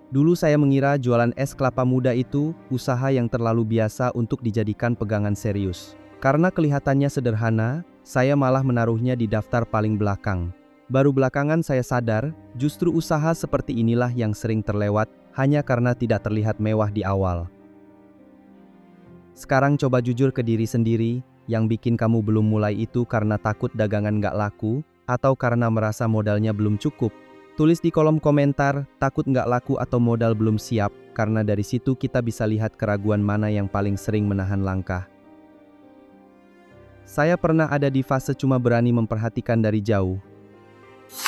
Dulu saya mengira jualan es kelapa muda itu usaha yang terlalu biasa untuk dijadikan pegangan serius. Karena kelihatannya sederhana, saya malah menaruhnya di daftar paling belakang. Baru belakangan saya sadar, justru usaha seperti inilah yang sering terlewat hanya karena tidak terlihat mewah di awal. Sekarang coba jujur ke diri sendiri, yang bikin kamu belum mulai itu karena takut dagangan nggak laku, atau karena merasa modalnya belum cukup. Tulis di kolom komentar, takut nggak laku atau modal belum siap, karena dari situ kita bisa lihat keraguan mana yang paling sering menahan langkah. Saya pernah ada di fase cuma berani memperhatikan dari jauh.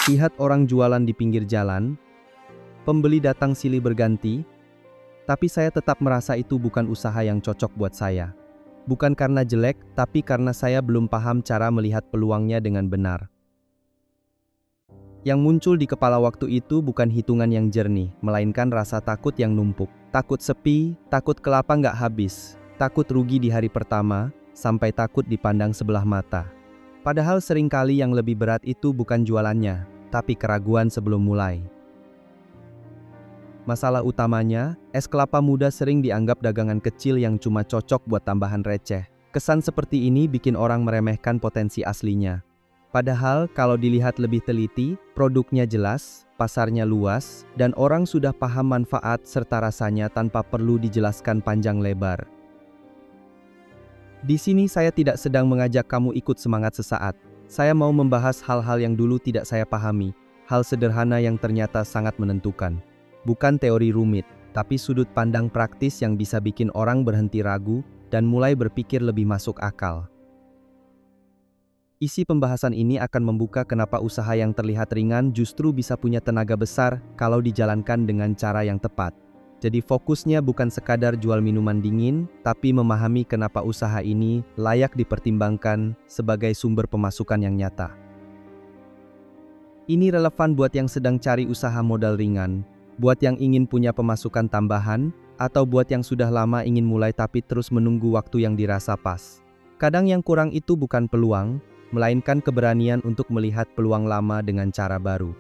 Lihat orang jualan di pinggir jalan, pembeli datang silih berganti, tapi saya tetap merasa itu bukan usaha yang cocok buat saya. Bukan karena jelek, tapi karena saya belum paham cara melihat peluangnya dengan benar. Yang muncul di kepala waktu itu bukan hitungan yang jernih, melainkan rasa takut yang numpuk. Takut sepi, takut kelapa nggak habis, takut rugi di hari pertama, sampai takut dipandang sebelah mata. Padahal seringkali yang lebih berat itu bukan jualannya, tapi keraguan sebelum mulai. Masalah utamanya, es kelapa muda sering dianggap dagangan kecil yang cuma cocok buat tambahan receh. Kesan seperti ini bikin orang meremehkan potensi aslinya. Padahal kalau dilihat lebih teliti, produknya jelas, pasarnya luas, dan orang sudah paham manfaat serta rasanya tanpa perlu dijelaskan panjang lebar. Di sini saya tidak sedang mengajak kamu ikut semangat sesaat. Saya mau membahas hal-hal yang dulu tidak saya pahami, hal sederhana yang ternyata sangat menentukan. Bukan teori rumit, tapi sudut pandang praktis yang bisa bikin orang berhenti ragu dan mulai berpikir lebih masuk akal. Isi pembahasan ini akan membuka kenapa usaha yang terlihat ringan justru bisa punya tenaga besar kalau dijalankan dengan cara yang tepat. Jadi fokusnya bukan sekadar jual minuman dingin, tapi memahami kenapa usaha ini layak dipertimbangkan sebagai sumber pemasukan yang nyata. Ini relevan buat yang sedang cari usaha modal ringan, buat yang ingin punya pemasukan tambahan, atau buat yang sudah lama ingin mulai tapi terus menunggu waktu yang dirasa pas. Kadang yang kurang itu bukan peluang, melainkan keberanian untuk melihat peluang lama dengan cara baru.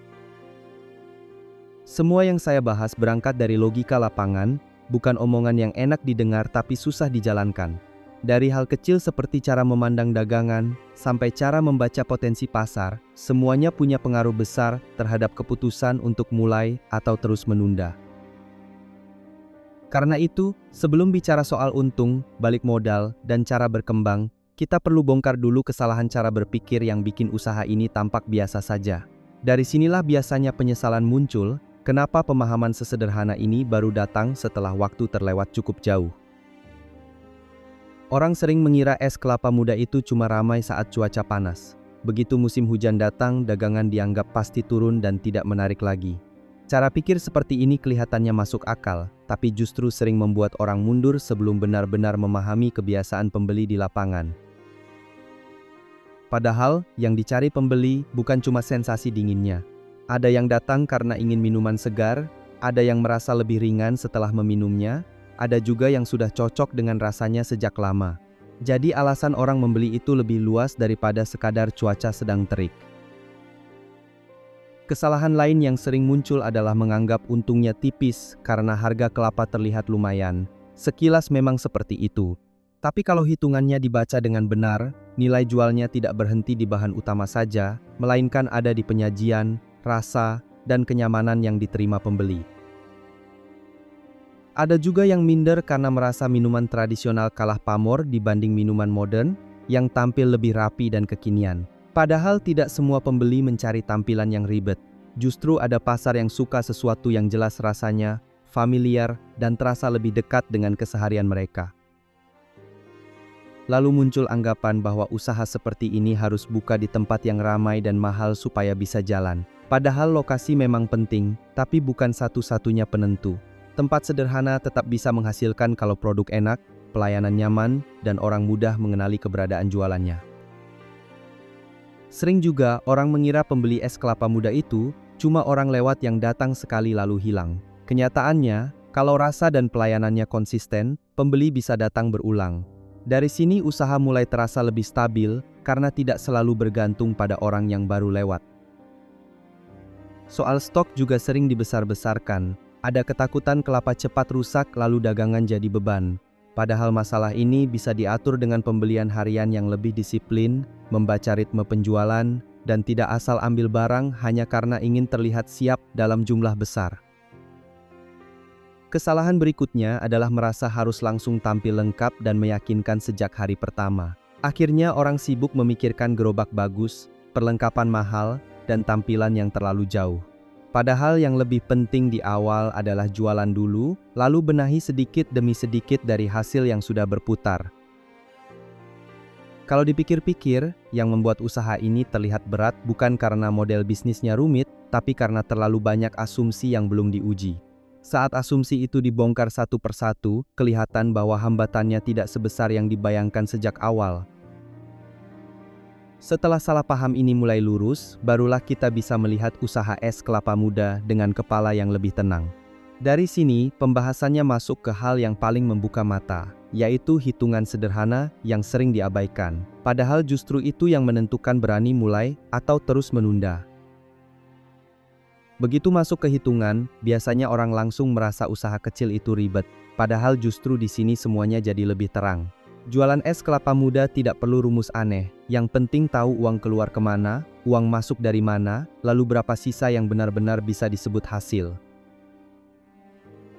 Semua yang saya bahas berangkat dari logika lapangan, bukan omongan yang enak didengar tapi susah dijalankan. Dari hal kecil seperti cara memandang dagangan, sampai cara membaca potensi pasar, semuanya punya pengaruh besar terhadap keputusan untuk mulai atau terus menunda. Karena itu, sebelum bicara soal untung, balik modal, dan cara berkembang, kita perlu bongkar dulu kesalahan cara berpikir yang bikin usaha ini tampak biasa saja. Dari sinilah biasanya penyesalan muncul, kenapa pemahaman sesederhana ini baru datang setelah waktu terlewat cukup jauh. Orang sering mengira es kelapa muda itu cuma ramai saat cuaca panas. Begitu musim hujan datang, dagangan dianggap pasti turun dan tidak menarik lagi. Cara pikir seperti ini kelihatannya masuk akal, tapi justru sering membuat orang mundur sebelum benar-benar memahami kebiasaan pembeli di lapangan. Padahal, yang dicari pembeli bukan cuma sensasi dinginnya. Ada yang datang karena ingin minuman segar, ada yang merasa lebih ringan setelah meminumnya, ada juga yang sudah cocok dengan rasanya sejak lama. Jadi alasan orang membeli itu lebih luas daripada sekadar cuaca sedang terik. Kesalahan lain yang sering muncul adalah menganggap untungnya tipis karena harga kelapa terlihat lumayan. Sekilas memang seperti itu. Tapi kalau hitungannya dibaca dengan benar, nilai jualnya tidak berhenti di bahan utama saja, melainkan ada di penyajian, rasa, dan kenyamanan yang diterima pembeli. Ada juga yang minder karena merasa minuman tradisional kalah pamor dibanding minuman modern, yang tampil lebih rapi dan kekinian. Padahal tidak semua pembeli mencari tampilan yang ribet. Justru ada pasar yang suka sesuatu yang jelas rasanya, familiar, dan terasa lebih dekat dengan keseharian mereka. Lalu muncul anggapan bahwa usaha seperti ini harus buka di tempat yang ramai dan mahal supaya bisa jalan. Padahal lokasi memang penting, tapi bukan satu-satunya penentu. Tempat sederhana tetap bisa menghasilkan kalau produk enak, pelayanan nyaman, dan orang mudah mengenali keberadaan jualannya. Sering juga orang mengira pembeli es kelapa muda itu cuma orang lewat yang datang sekali lalu hilang. Kenyataannya, kalau rasa dan pelayanannya konsisten, pembeli bisa datang berulang. Dari sini usaha mulai terasa lebih stabil karena tidak selalu bergantung pada orang yang baru lewat. Soal stok juga sering dibesar-besarkan. Ada ketakutan kelapa cepat rusak lalu dagangan jadi beban. Padahal masalah ini bisa diatur dengan pembelian harian yang lebih disiplin, membaca ritme penjualan, dan tidak asal ambil barang hanya karena ingin terlihat siap dalam jumlah besar. Kesalahan berikutnya adalah merasa harus langsung tampil lengkap dan meyakinkan sejak hari pertama. Akhirnya orang sibuk memikirkan gerobak bagus, perlengkapan mahal, dan tampilan yang terlalu jauh. Padahal yang lebih penting di awal adalah jualan dulu, lalu benahi sedikit demi sedikit dari hasil yang sudah berputar. Kalau dipikir-pikir, yang membuat usaha ini terlihat berat bukan karena model bisnisnya rumit, tapi karena terlalu banyak asumsi yang belum diuji. Saat asumsi itu dibongkar satu persatu, kelihatan bahwa hambatannya tidak sebesar yang dibayangkan sejak awal. Setelah salah paham ini mulai lurus, barulah kita bisa melihat usaha es kelapa muda dengan kepala yang lebih tenang. Dari sini, pembahasannya masuk ke hal yang paling membuka mata, yaitu hitungan sederhana yang sering diabaikan. Padahal justru itu yang menentukan berani mulai atau terus menunda. Begitu masuk ke hitungan, biasanya orang langsung merasa usaha kecil itu ribet. Padahal justru di sini semuanya jadi lebih terang. Jualan es kelapa muda tidak perlu rumus aneh, yang penting tahu uang keluar kemana, uang masuk dari mana, lalu berapa sisa yang benar-benar bisa disebut hasil.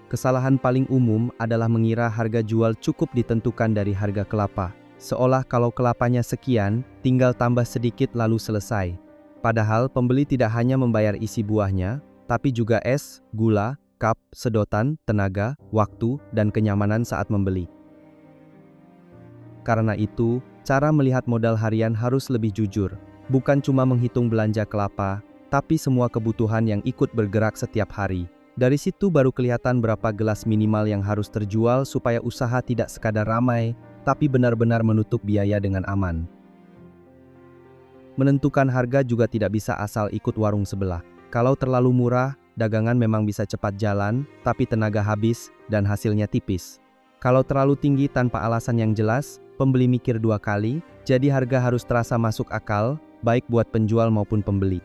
Kesalahan paling umum adalah mengira harga jual cukup ditentukan dari harga kelapa, seolah kalau kelapanya sekian, tinggal tambah sedikit lalu selesai. Padahal pembeli tidak hanya membayar isi buahnya, tapi juga es, gula, cup, sedotan, tenaga, waktu, dan kenyamanan saat membeli. Karena itu, cara melihat modal harian harus lebih jujur. Bukan cuma menghitung belanja kelapa, tapi semua kebutuhan yang ikut bergerak setiap hari. Dari situ baru kelihatan berapa gelas minimal yang harus terjual supaya usaha tidak sekadar ramai, tapi benar-benar menutup biaya dengan aman. Menentukan harga juga tidak bisa asal ikut warung sebelah. Kalau terlalu murah, dagangan memang bisa cepat jalan, tapi tenaga habis, dan hasilnya tipis. Kalau terlalu tinggi tanpa alasan yang jelas, pembeli mikir dua kali, jadi harga harus terasa masuk akal, baik buat penjual maupun pembeli.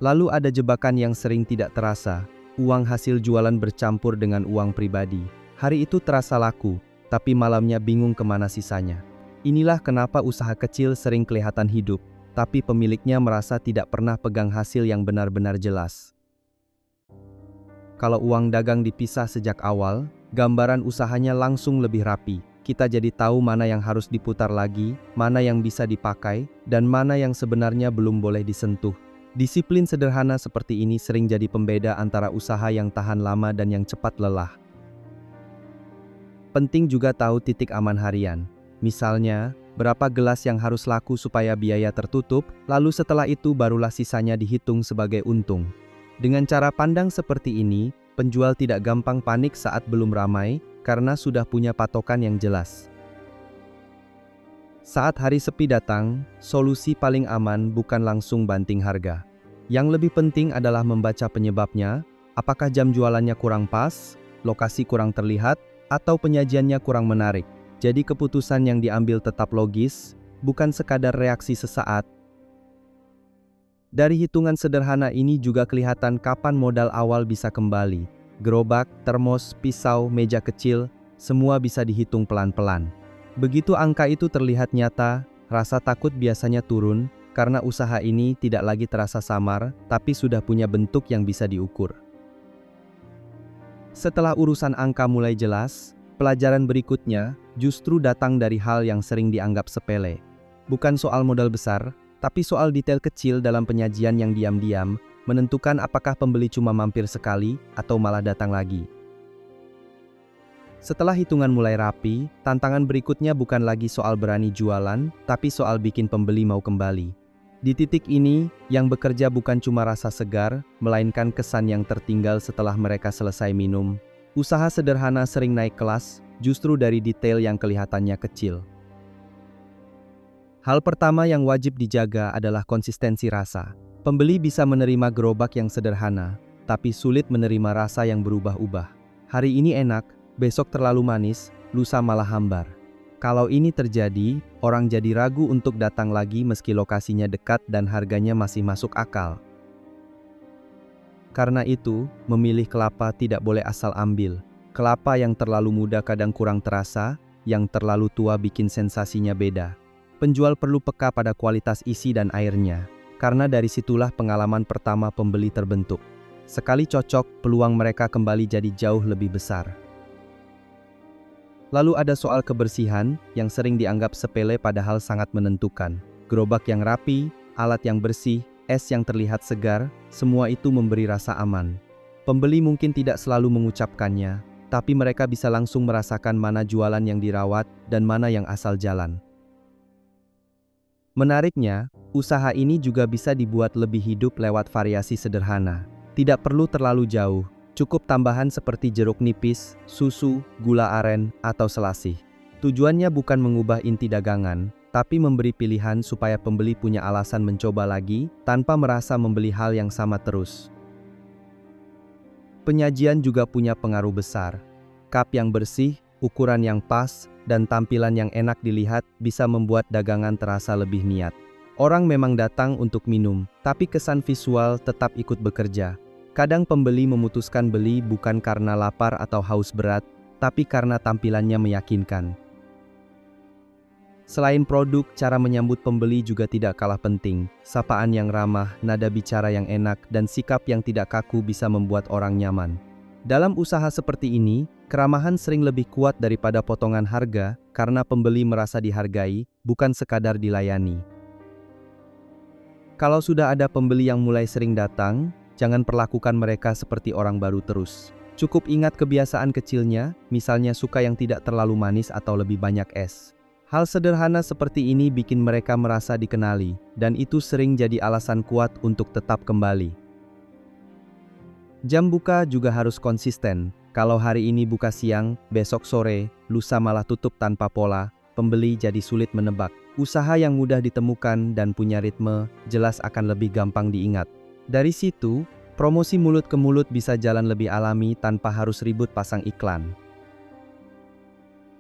Lalu ada jebakan yang sering tidak terasa, uang hasil jualan bercampur dengan uang pribadi. Hari itu terasa laku, tapi malamnya bingung kemana sisanya. Inilah kenapa usaha kecil sering kelihatan hidup, tapi pemiliknya merasa tidak pernah pegang hasil yang benar-benar jelas. Kalau uang dagang dipisah sejak awal, gambaran usahanya langsung lebih rapi. Kita jadi tahu mana yang harus diputar lagi, mana yang bisa dipakai, dan mana yang sebenarnya belum boleh disentuh. Disiplin sederhana seperti ini sering jadi pembeda antara usaha yang tahan lama dan yang cepat lelah. Penting juga tahu titik aman harian. Misalnya, berapa gelas yang harus laku supaya biaya tertutup, lalu setelah itu barulah sisanya dihitung sebagai untung. Dengan cara pandang seperti ini, penjual tidak gampang panik saat belum ramai, karena sudah punya patokan yang jelas. Saat hari sepi datang, solusi paling aman bukan langsung banting harga. Yang lebih penting adalah membaca penyebabnya, apakah jam jualannya kurang pas, lokasi kurang terlihat, atau penyajiannya kurang menarik. Jadi keputusan yang diambil tetap logis, bukan sekadar reaksi sesaat. Dari hitungan sederhana ini juga kelihatan kapan modal awal bisa kembali. Gerobak, termos, pisau, meja kecil, semua bisa dihitung pelan-pelan. Begitu angka itu terlihat nyata, rasa takut biasanya turun, karena usaha ini tidak lagi terasa samar, tapi sudah punya bentuk yang bisa diukur. Setelah urusan angka mulai jelas, pelajaran berikutnya justru datang dari hal yang sering dianggap sepele. Bukan soal modal besar, tapi soal detail kecil dalam penyajian yang diam-diam, menentukan apakah pembeli cuma mampir sekali atau malah datang lagi. Setelah hitungan mulai rapi, tantangan berikutnya bukan lagi soal berani jualan, tapi soal bikin pembeli mau kembali. Di titik ini, yang bekerja bukan cuma rasa segar, melainkan kesan yang tertinggal setelah mereka selesai minum. Usaha sederhana sering naik kelas, justru dari detail yang kelihatannya kecil. Hal pertama yang wajib dijaga adalah konsistensi rasa. Pembeli bisa menerima gerobak yang sederhana, tapi sulit menerima rasa yang berubah-ubah. Hari ini enak, besok terlalu manis, lusa malah hambar. Kalau ini terjadi, orang jadi ragu untuk datang lagi meski lokasinya dekat dan harganya masih masuk akal. Karena itu, memilih kelapa tidak boleh asal ambil. Kelapa yang terlalu muda kadang kurang terasa, yang terlalu tua bikin sensasinya beda. Penjual perlu peka pada kualitas isi dan airnya, karena dari situlah pengalaman pertama pembeli terbentuk. Sekali cocok, peluang mereka kembali jadi jauh lebih besar. Lalu ada soal kebersihan, yang sering dianggap sepele padahal sangat menentukan. Gerobak yang rapi, alat yang bersih, es yang terlihat segar, semua itu memberi rasa aman. Pembeli mungkin tidak selalu mengucapkannya, tapi mereka bisa langsung merasakan mana jualan yang dirawat dan mana yang asal jalan. Menariknya, usaha ini juga bisa dibuat lebih hidup lewat variasi sederhana. Tidak perlu terlalu jauh. Cukup tambahan seperti jeruk nipis, susu, gula aren, atau selasih. Tujuannya bukan mengubah inti dagangan, tapi memberi pilihan supaya pembeli punya alasan mencoba lagi, tanpa merasa membeli hal yang sama terus. Penyajian juga punya pengaruh besar. Cup yang bersih, ukuran yang pas, dan tampilan yang enak dilihat bisa membuat dagangan terasa lebih niat. Orang memang datang untuk minum, tapi kesan visual tetap ikut bekerja. Kadang pembeli memutuskan beli bukan karena lapar atau haus berat, tapi karena tampilannya meyakinkan. Selain produk, cara menyambut pembeli juga tidak kalah penting. Sapaan yang ramah, nada bicara yang enak, dan sikap yang tidak kaku bisa membuat orang nyaman. Dalam usaha seperti ini, keramahan sering lebih kuat daripada potongan harga, karena pembeli merasa dihargai, bukan sekadar dilayani. Kalau sudah ada pembeli yang mulai sering datang, jangan perlakukan mereka seperti orang baru terus. Cukup ingat kebiasaan kecilnya, misalnya suka yang tidak terlalu manis atau lebih banyak es. Hal sederhana seperti ini bikin mereka merasa dikenali, dan itu sering jadi alasan kuat untuk tetap kembali. Jam buka juga harus konsisten. Kalau hari ini buka siang, besok sore, lusa malah tutup tanpa pola, pembeli jadi sulit menebak. Usaha yang mudah ditemukan dan punya ritme, jelas akan lebih gampang diingat. Dari situ, promosi mulut ke mulut bisa jalan lebih alami tanpa harus ribut pasang iklan.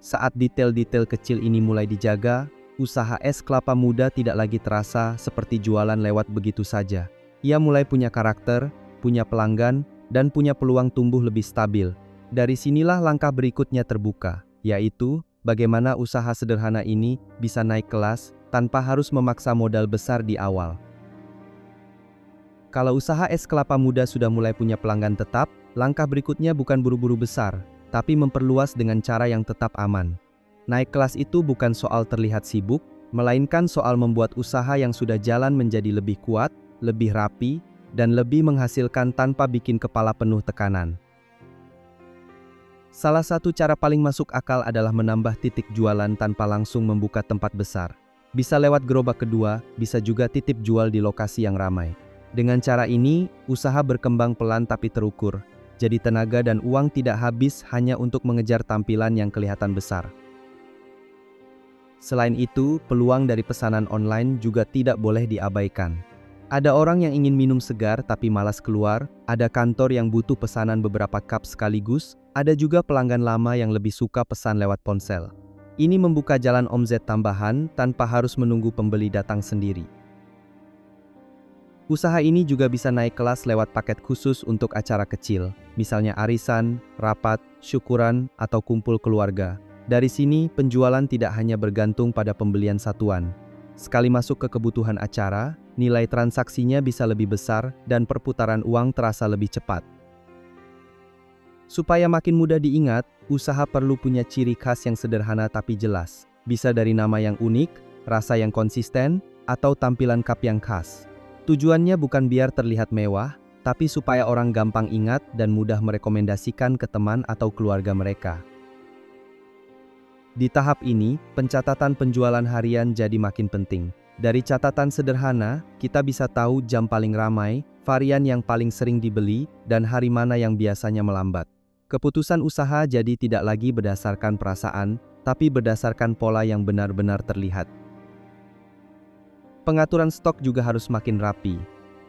Saat detail-detail kecil ini mulai dijaga, usaha es kelapa muda tidak lagi terasa seperti jualan lewat begitu saja. Ia mulai punya karakter, punya pelanggan, dan punya peluang tumbuh lebih stabil. Dari sinilah langkah berikutnya terbuka, yaitu bagaimana usaha sederhana ini bisa naik kelas tanpa harus memaksa modal besar di awal. Kalau usaha es kelapa muda sudah mulai punya pelanggan tetap, langkah berikutnya bukan buru-buru besar, tapi memperluas dengan cara yang tetap aman. Naik kelas itu bukan soal terlihat sibuk, melainkan soal membuat usaha yang sudah jalan menjadi lebih kuat, lebih rapi, dan lebih menghasilkan tanpa bikin kepala penuh tekanan. Salah satu cara paling masuk akal adalah menambah titik jualan tanpa langsung membuka tempat besar. Bisa lewat gerobak kedua, bisa juga titip jual di lokasi yang ramai. Dengan cara ini, usaha berkembang pelan tapi terukur. Jadi tenaga dan uang tidak habis hanya untuk mengejar tampilan yang kelihatan besar. Selain itu, peluang dari pesanan online juga tidak boleh diabaikan. Ada orang yang ingin minum segar tapi malas keluar, ada kantor yang butuh pesanan beberapa cup sekaligus, ada juga pelanggan lama yang lebih suka pesan lewat ponsel. Ini membuka jalan omzet tambahan tanpa harus menunggu pembeli datang sendiri. Usaha ini juga bisa naik kelas lewat paket khusus untuk acara kecil, misalnya arisan, rapat, syukuran, atau kumpul keluarga. Dari sini, penjualan tidak hanya bergantung pada pembelian satuan. Sekali masuk ke kebutuhan acara, nilai transaksinya bisa lebih besar dan perputaran uang terasa lebih cepat. Supaya makin mudah diingat, usaha perlu punya ciri khas yang sederhana tapi jelas. Bisa dari nama yang unik, rasa yang konsisten, atau tampilan cup yang khas. Tujuannya bukan biar terlihat mewah, tapi supaya orang gampang ingat dan mudah merekomendasikan ke teman atau keluarga mereka. Di tahap ini, pencatatan penjualan harian jadi makin penting. Dari catatan sederhana, kita bisa tahu jam paling ramai, varian yang paling sering dibeli, dan hari mana yang biasanya melambat. Keputusan usaha jadi tidak lagi berdasarkan perasaan, tapi berdasarkan pola yang benar-benar terlihat. Pengaturan stok juga harus makin rapi.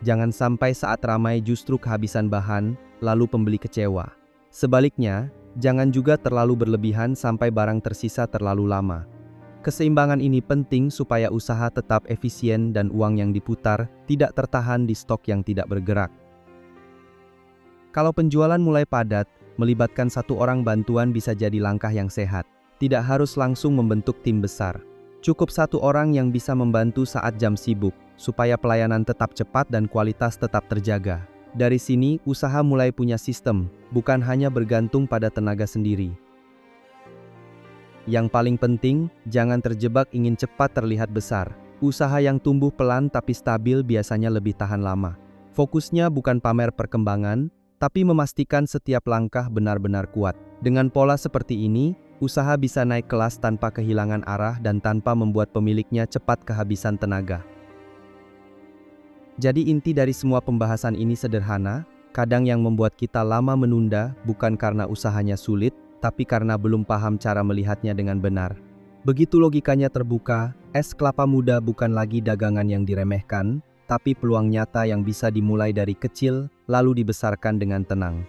Jangan sampai saat ramai justru kehabisan bahan, lalu pembeli kecewa. Sebaliknya, jangan juga terlalu berlebihan sampai barang tersisa terlalu lama. Keseimbangan ini penting supaya usaha tetap efisien dan uang yang diputar tidak tertahan di stok yang tidak bergerak. Kalau penjualan mulai padat, melibatkan satu orang bantuan bisa jadi langkah yang sehat. Tidak harus langsung membentuk tim besar. Cukup satu orang yang bisa membantu saat jam sibuk, supaya pelayanan tetap cepat dan kualitas tetap terjaga. Dari sini, usaha mulai punya sistem, bukan hanya bergantung pada tenaga sendiri. Yang paling penting, jangan terjebak ingin cepat terlihat besar. Usaha yang tumbuh pelan tapi stabil biasanya lebih tahan lama. Fokusnya bukan pamer perkembangan, tapi memastikan setiap langkah benar-benar kuat. Dengan pola seperti ini, usaha bisa naik kelas tanpa kehilangan arah dan tanpa membuat pemiliknya cepat kehabisan tenaga. Jadi inti dari semua pembahasan ini sederhana, kadang yang membuat kita lama menunda bukan karena usahanya sulit, tapi karena belum paham cara melihatnya dengan benar. Begitu logikanya terbuka, es kelapa muda bukan lagi dagangan yang diremehkan, tapi peluang nyata yang bisa dimulai dari kecil, lalu dibesarkan dengan tenang.